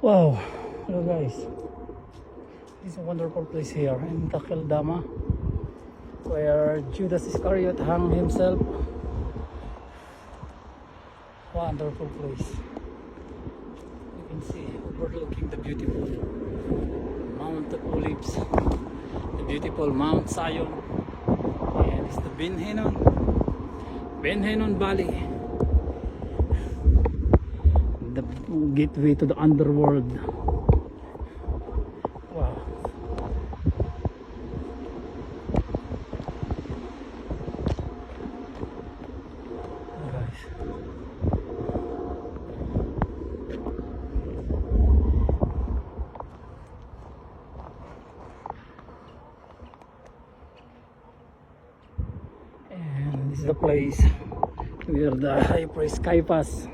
Wow, hello guys. This is a wonderful place here in Takeldama, where Judas Iscariot hung himself. Wonderful place. You can see overlooking the beautiful Mount of Olives, the beautiful Mount Zion, and it's the Ben Hinnon Valley, the gateway to the underworld. Wow. Guys. And this is the place where the high priest Caiaphas